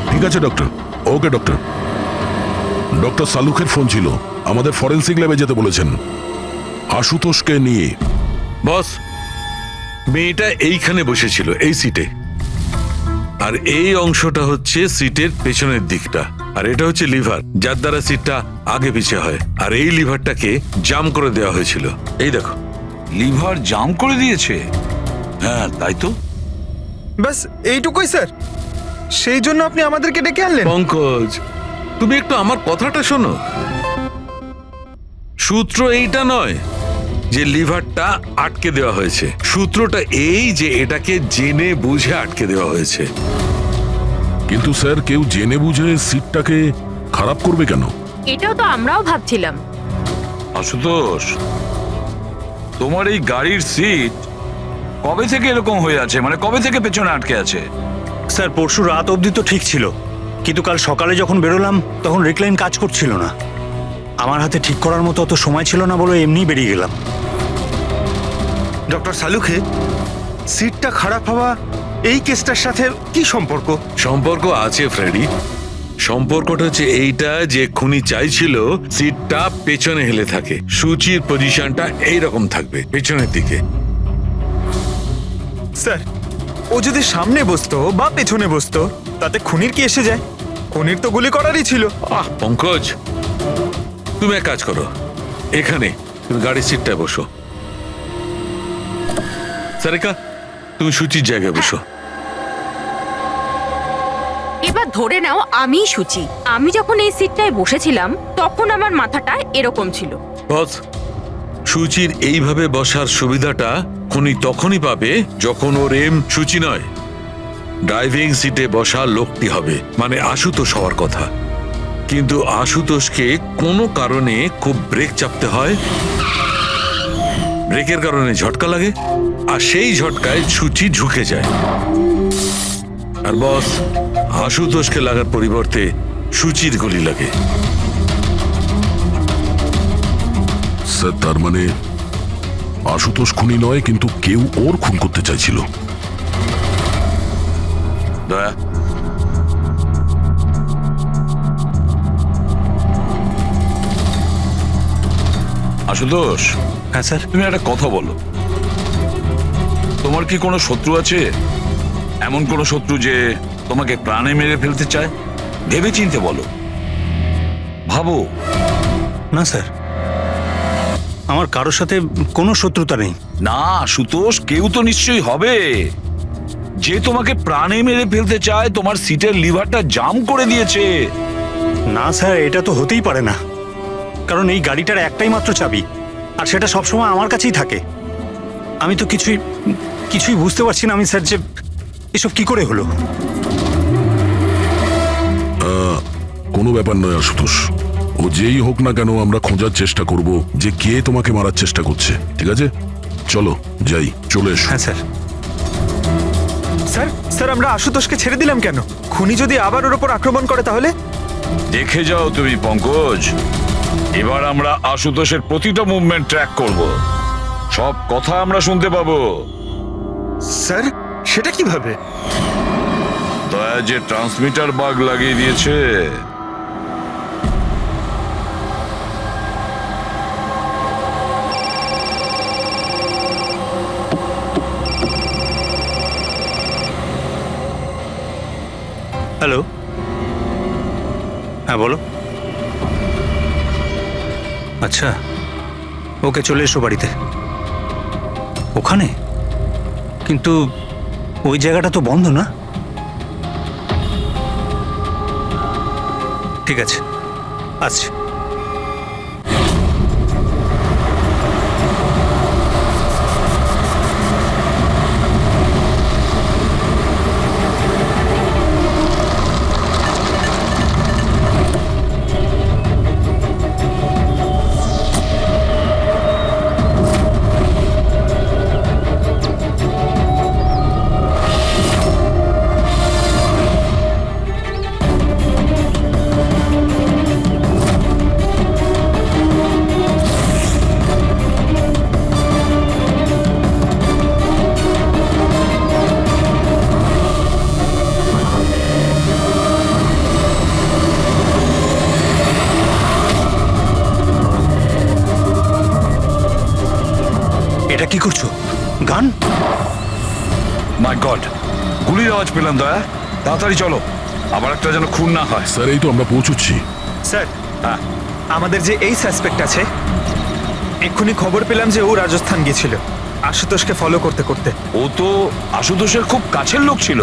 ঠিক আছে ডক্টর। ওকে ডক্টর। ডক্টর সালুখের ফোন ছিল, আমাদের ফরেন্সিক ল্যাবে যেতে বলেছেন আশুতোষকে নিয়ে। বস, মেয়েটা এইখানে বসেছিল এই সিটে, আর এই অংশটা হচ্ছে সিটের পেছনের দিকটা, আর এটা হচ্ছে লিভার, যার দ্বারা সিটটা আগে পিছে হয়। আর এই লিভারটাকে জাম করে দেওয়া হয়েছিল। এই দেখো। লিভার জাম করে দিয়েছে? হ্যাঁ তাই তো। ব্যাস এইটুকুই স্যার? সেই জন্য আপনি আমাদেরকে ডেকে আনলেন? পঙ্কজ, তুমি একটু আমার কথাটা শোনো। সূত্র এইটা নয় যে লিভারটা আটকে দেওয়া হয়েছে, সূত্রটা এই যে এটাকে জেনে বুঝে আটকে দেওয়া হয়েছে। কিন্তু স্যার, কেউ জেনে বুঝে সিটটাকে খারাপ করবে কেন? এটাও তো আমরাও ভাবছিলাম। আশুতোষ, তোমার এই গাড়ির সিট কবে থেকে এরকম হয়ে আছে? মানে কবে থেকে পেছনে আটকে আছে? স্যার, পরশু রাত অবধি তো ঠিক ছিল, কিন্তু কাল সকালে যখন বেরোলাম তখন রিক্লাইন কাজ করছিল না। আমার হাতে ঠিক করার মতো অত সময় ছিল না বলে এমনি বেরিয়ে গেলাম। ডক্টর সালুখে, সিটটা খারাপ হওয়া এই কেসটার সাথে কি সম্পর্ক? সম্পর্ক আছে ফ্রেডি। সম্পর্কটা হচ্ছে এইটা যে খুনি চাইছিল সিটটা পেছনে হেলে থাকে, সুচির পজিশনটা এইরকম থাকবে পেছনের দিকে। স্যার, ও যদি সামনে বসতো বা পেছনে বসতো তাতে খুনির কি এসে যায়? খুনির তো গুলি করারই ছিল। পঙ্কজ, তুমি এক কাজ করো, এখানে তুমি গাড়ির সিটটায় বসো। সারিকা, তুমি সুচির জায়গায় বসো। এবার ধরে নাও আমি সুচি। আমি যখন এই সিটটায় বসেছিলাম তখন আমার মাথাটা এরকম ছিল। বস, সুচির এইভাবে বসার সুবিধাটা খুনি তখনই পাবে যখন ওর এম সুচি নয়, ড্রাইভিং সিটে বসা লোকটি হবে, মানে আশুতোষ হওয়ার কথা। কিন্তু আশুতোষকে কোনো কারণে খুব ব্রেক চাপতে হয়, ব্রেকের কারণে ঝটকা লাগে, আর সেই ঝটকায় সুচি ঝুঁকে যায়। আর বস, আশুতোষকে লাগার পরিবর্তে সুচির গুলি লাগে। স্যার, তার মানে আশুতোষ খুনি নয়, কিন্তু কেউ ওর খুন করতে চাইছিল। দয়া, আশুতোষ। হ্যাঁ স্যার। তুমি একটা কথা বলো, তোমার কি কোনো শত্রু আছে? এমন কোনো শত্রু যে তোমাকে প্রাণে মেরে ফেলতে চায়? ভেবে চিনতে বলো, ভাবো। না স্যার, আমার কারোর সাথে কোনো শত্রুতা নেই। না আশুতোষ, কেউ তো নিশ্চয়ই হবে যে তোমাকে প্রাণে মেরে ফেলতে চায়, তোমার সিটের লিভারটা জাম করে দিয়েছে। না স্যার, এটা তো হতেই পারে না, কারণ এই গাড়িটার একটাই মাত্র চাবি, আর সেটা সবসময় আমার কাছেই থাকে। আমি তো কিছুই বুঝতে পারছি না আমি স্যার, যে এসব কি করে হলো। কোনো ব্যাপার নয় আশুতোষ, ও যেই হোক না কেন আমরা খোঁজার চেষ্টা করব যে কে তোমাকে মারার চেষ্টা করছে, ঠিক আছে? চলো যাই, চলে এসো। হ্যাঁ স্যার। স্যার স্যার আমরা আশুতোষকে ছেড়ে দিলাম কেন? খুনি যদি আবার ওর ওপর আক্রমণ করে তাহলে? দেখে যাও তুমি পঙ্কজ, এবার আমরা আশুতোষের প্রতিটা মুভমেন্ট ট্র্যাক করব, সব কথা আমরা শুনতে পাবো। স্যার সেটা কিভাবে? দয়া যে ট্রান্সমিটার বাগ লাগিয়ে দিয়েছে। হ্যালো, হ্যাঁ বলো। আচ্ছা, ওকে চলে এসো বাড়িতে। ওখানে? কিন্তু ওই জায়গাটা তো বন্ধ না? ঠিক আছে, আসছি। এটা কি করছো? গান? মাই গড, গুলির আওয়াজ পেলাম দয়া, তাড়াতাড়ি চলো, আবার একটা যেন খুন না হয়। স্যার এই তো আমরা পৌঁছচ্ছি। স্যার আমাদের যে এই সাসপেক্ট আছে, এক্ষুনি খবর পেলাম যে ও রাজস্থান গিয়েছিল আশুতোষকে ফলো করতে করতে। ও তো আশুতোষের খুব কাছের লোক ছিল।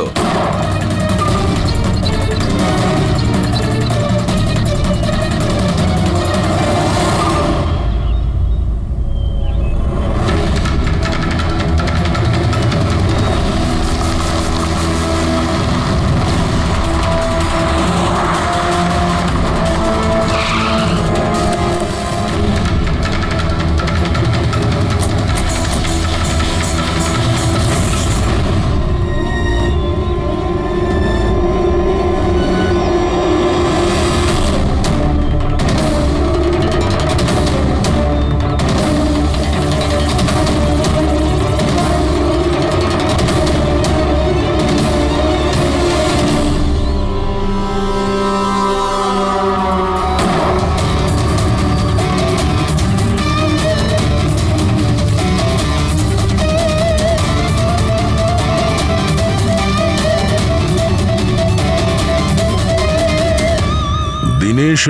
দিনেশ,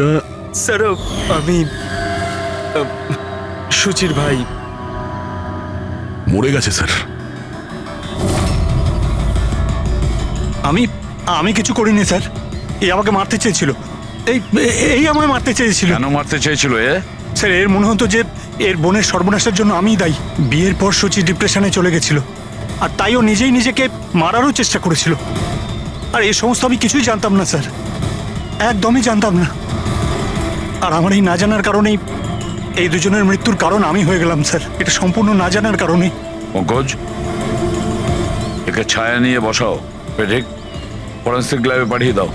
স্যার আমি সুচির ভাই। মরে গেছে স্যার। আমি আমি কিছু করিনি স্যার। এ আমাকে মারতে চেয়েছিল। এই আমায় মারতে চেয়েছিল। কেন মারতে চেয়েছিল এ? স্যার এর মনে হতো যে এর বোনের সর্বনাশের জন্য আমিই দায়ী। বিয়ের পর সুচি ডিপ্রেশনে চলে গেছিল, আর তাই ও নিজেই নিজেকে মারারও চেষ্টা করেছিল। আর এই সমস্ত আমি কিছুই জানতাম না স্যার, একদমই জানতাম না। আর আমার এই না জানার কারণেই এই দুজনের মৃত্যুর কারণ আমি হয়ে গেলাম স্যার। এটা সম্পূর্ণ না জানার কারণেই। পঙ্কজ, একে ছায়া নিয়ে বসাও, পেটেক ফরেন্সিক ল্যাবে পাঠিয়ে দাও।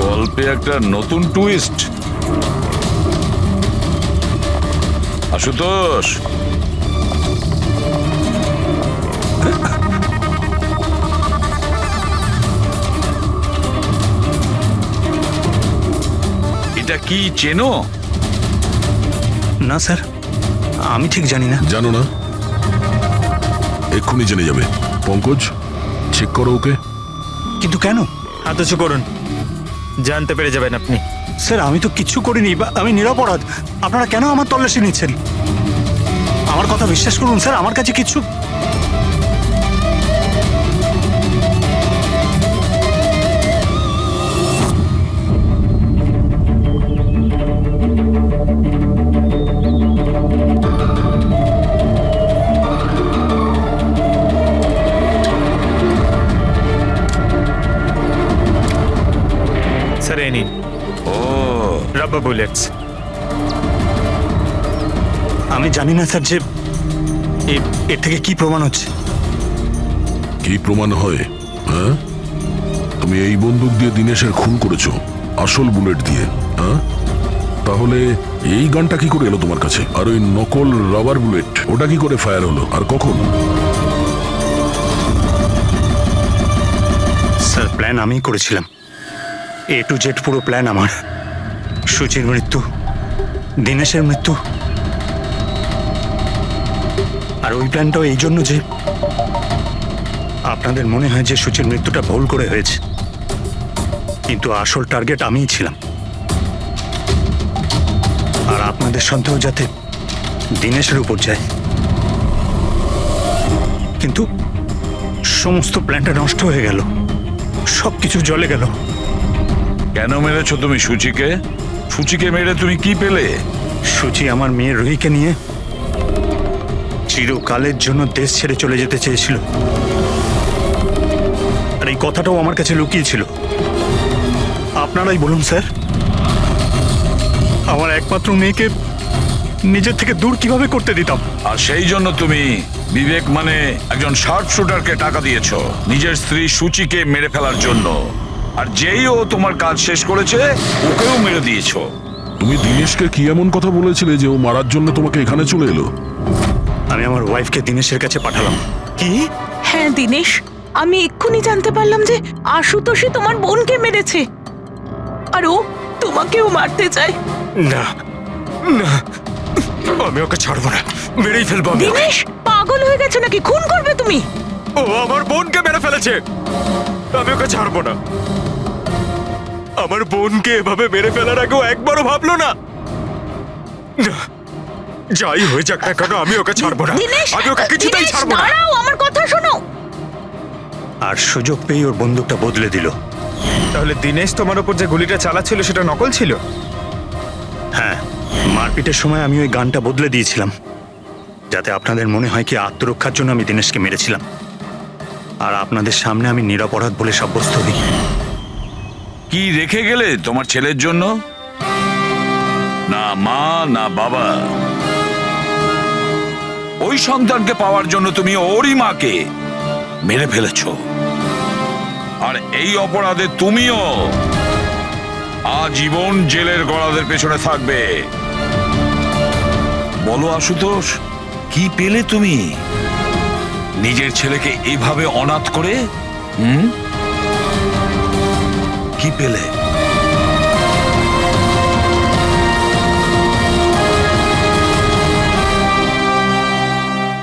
গল্পে একটা নতুন টুইস্ট। আশুতোষ, এটা কি চেনো? না স্যার, আমি ঠিক জানি না। জানো না? এক্ষুনি জেনে যাবে। পঙ্কজ, চেক করো ওকে। কিন্তু কেন? হাতছু করুন, জানতে পেরে যাবেন আপনি। স্যার আমি তো কিচ্ছু করিনি, আমি নিরপরাধ। আপনারা কেন আমার তল্লাশি নিচ্ছেন? আমার কথা বিশ্বাস করুন স্যার, আমার কাছে কিচ্ছু। স্যার এই নিন ও রাবার বুলেটস। আমি জানি না স্যার যে এর থেকে কি প্রমাণ হচ্ছে। কি প্রমাণ হয়? হ্যাঁ, তুমি এই বন্দুক দিয়ে দিনেশের খুন করেছো, আসল বুলেট দিয়ে। হ্যাঁ, তাহলে এই গানটা কি করে এলো তোমার কাছে? আর ওই নকল রাবার বুলেট ওটা কি করে ফায়ার হলো আর কখন? স্যার প্ল্যান আমিই করেছিলাম, A to Z পুরো প্ল্যান আমার। সুচির মৃত্যু, দিনেশের মৃত্যু, আর ওই প্ল্যানটাও এই জন্য যে আপনাদের মনে হয় যে সুচির মৃত্যুটা ভুল করে হয়েছে, কিন্তু আসল টার্গেট আমিই ছিলাম। আর আপনাদের সন্দেহ যাতে দিনেশের উপর যায়, কিন্তু সমস্ত প্ল্যানটা নষ্ট হয়ে গেল, সবকিছু জ্বলে গেল। কেন মেরেছো তুমি সুচিকে? সুচিকে মেরে তুমি কি পেলে? সুচি আমার মেয়ে রুহিকে নিয়ে চিরকালের জন্য দেশ ছেড়ে চলে যেতে চেয়েছিল, আর এই কথাটাও আমার কাছে লুকিয়েছিল। আপনারাই বলুন স্যার, আমার একমাত্র মেয়েকে নিজের থেকে দূর কিভাবে করতে দিতাম? আর সেই জন্য তুমি বিবেক মানে একজন শার্প শুটারকে টাকা দিয়েছো নিজের স্ত্রী সুচিকে মেরে ফেলার জন্য, আর যেই ও তোমার কাজ শেষ করেছে ওকেও মেরে দিয়েছো। তুমি দিনেশকে কি এমন কথা বলেছিলে যে ও মারার জন্য তোমাকে এখানে চলে এলো? আমি আমার ওয়াইফকে দিনেশের কাছে পাঠালাম। কি? হ্যাঁ দিনেশ, আমি এক্ষুনি জানতে পারলাম যে আশুতোষই তোমার বোনকে মেরেছে, আর ও তোমাকেও মারতে চায়। না না, আমি ওকে ছাড়বো না, মেরেই ফেলবো আমি ওকে। দিনেশ, পাগল হয়ে গেছো নাকি? খুন করবে তুমি? ও আমার বোনকে মেরে ফেলেছে, আমি ওকে ছাড়বো না। আমার বোনকে এভাবে মেরে ফেলার আগেও একবারও ভাবলো না। না, যাই হয়ে যাক না কেন, আমি ওকে ছাড়বো না, দিনেশ, আমি ওকে কিছুতেই দিনেশ, ছাড়বো না। দাঁড়াও, আমার কথা শোনো। আর সুযোগ পেয়ে ওর বন্দুকটা বদলে দিল। তাহলে দিনেশ তোমার উপর যে গুলিটা চালাচ্ছিল সেটা নকল ছিল? হ্যাঁ, মারপিটের সময় আমি ওই গানটা বদলে দিয়েছিলাম, যাতে আপনাদের মনে হয় কি আত্মরক্ষার জন্য আমি দিনেশকে মেরেছিলাম, আর আপনাদের সামনে আমি নিরপরাধ বলে সাব্যস্ত হই। কি রেখে গেলে তোমার ছেলের জন্য? না মা না বাবা। ওই সন্তানকে পাওয়ার জন্য তুমি ওরই মাকে মেরে ফেলেছ, আর এই অপরাধে তুমিও আজীবন জেলের গড়াদের পেছনে থাকবে। বলো আশুতোষ, কি পেলে তুমি নিজের ছেলেকে এইভাবে অনাথ করে? কি পেলে?